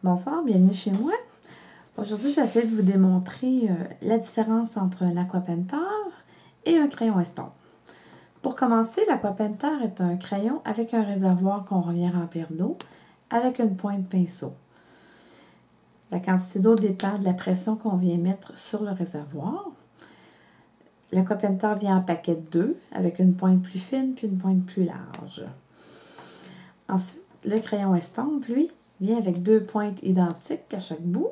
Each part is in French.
Bonsoir, bienvenue chez moi. Aujourd'hui, je vais essayer de vous démontrer la différence entre un aquapentor et un crayon estompe. Pour commencer, l'aquapentor est un crayon avec un réservoir qu'on revient remplir d'eau avec une pointe pinceau. La quantité d'eau dépend de la pression qu'on vient mettre sur le réservoir. L'aquapentor vient en paquet de 2 avec une pointe plus fine puis une pointe plus large. Ensuite, le crayon estompe, lui, vient avec 2 pointes identiques à chaque bout.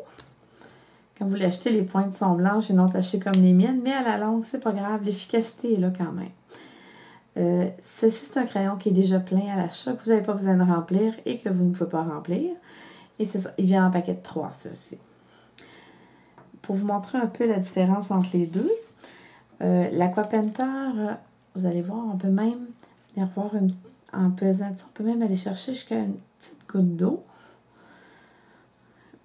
Quand vous l'achetez, les pointes sont blanches et non tachées comme les miennes, mais à la longue, c'est pas grave, l'efficacité est là quand même. Ceci, c'est un crayon qui est déjà plein à l'achat, que vous n'avez pas besoin de remplir et que vous ne pouvez pas remplir. Et c'est ça, il vient en paquet de 3, ceci. Pour vous montrer un peu la différence entre les deux, l'aquapentor, vous allez voir, on peut même venir voir en pesant, on peut même aller chercher jusqu'à une petite goutte d'eau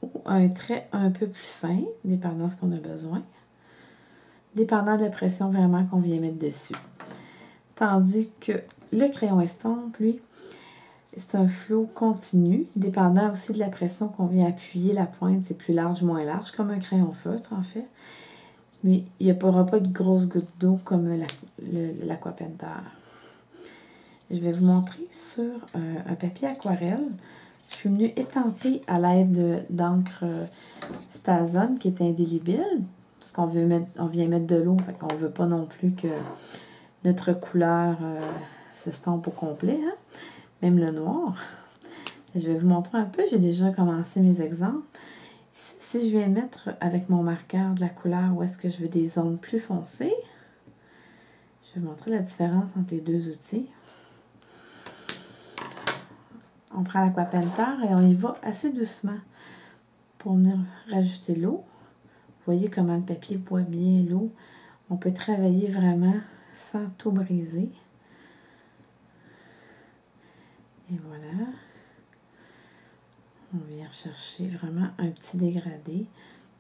ou un trait un peu plus fin, dépendant de ce qu'on a besoin, dépendant de la pression vraiment qu'on vient mettre dessus. Tandis que le crayon estompe, lui, c'est un flot continu, dépendant aussi de la pression qu'on vient appuyer la pointe, c'est plus large, moins large, comme un crayon feutre en fait. Mais il n'y aura pas de grosses gouttes d'eau comme l'aquapentor. Je vais vous montrer sur un papier aquarelle. Je suis venue étamper à l'aide d'encre Stazone qui est indélébile, parce qu'on vient mettre de l'eau, fait qu'on ne veut pas non plus que notre couleur s'estompe au complet, hein? Même le noir. Je vais vous montrer un peu, j'ai déjà commencé mes exemples. Si je viens mettre avec mon marqueur de la couleur où est-ce que je veux des zones plus foncées, je vais vous montrer la différence entre les deux outils. On prend l'aquapentor et on y va assez doucement pour venir rajouter l'eau. Vous voyez comment le papier boit bien l'eau. On peut travailler vraiment sans tout briser. Et voilà. On vient rechercher vraiment un petit dégradé,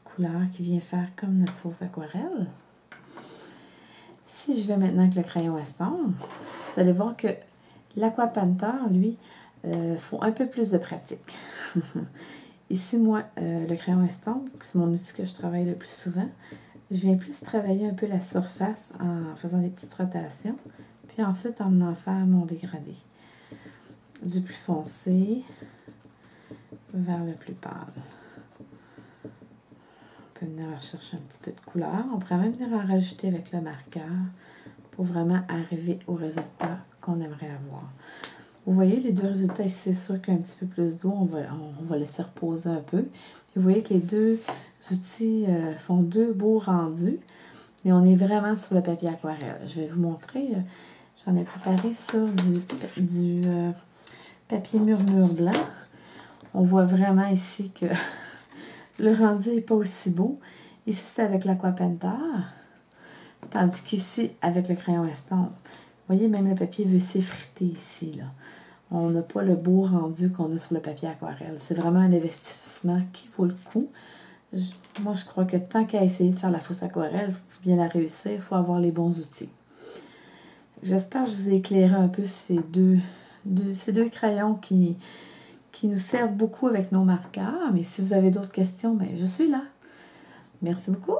couleur qui vient faire comme notre fausse aquarelle. Si je vais maintenant avec le crayon estompe, vous allez voir que l'aquapentor, lui, faut un peu plus de pratique. Ici, moi, le crayon estompe, c'est mon outil que je travaille le plus souvent. Je viens plus travailler un peu la surface en faisant des petites rotations, puis ensuite en venant faire mon dégradé. Du plus foncé vers le plus pâle. On peut venir rechercher un petit peu de couleur. On pourrait même venir en rajouter avec le marqueur pour vraiment arriver au résultat qu'on aimerait avoir. Vous voyez les deux résultats ici, c'est sûr qu'un petit peu plus d'eau, on va laisser reposer un peu. Et vous voyez que les deux outils font deux beaux rendus, mais on est vraiment sur le papier aquarelle. Je vais vous montrer, j'en ai préparé sur du papier murmure blanc. On voit vraiment ici que le rendu n'est pas aussi beau. Ici, c'est avec l'aquapentor, tandis qu'ici, avec le crayon estompe. Vous voyez, même le papier veut s'effriter ici, là. On n'a pas le beau rendu qu'on a sur le papier aquarelle. C'est vraiment un investissement qui vaut le coup. Moi, je crois que tant qu'à essayer de faire la fausse aquarelle, il faut bien la réussir, il faut avoir les bons outils. J'espère que je vous ai éclairé un peu ces deux crayons qui nous servent beaucoup avec nos marqueurs. Mais si vous avez d'autres questions, ben, je suis là. Merci beaucoup.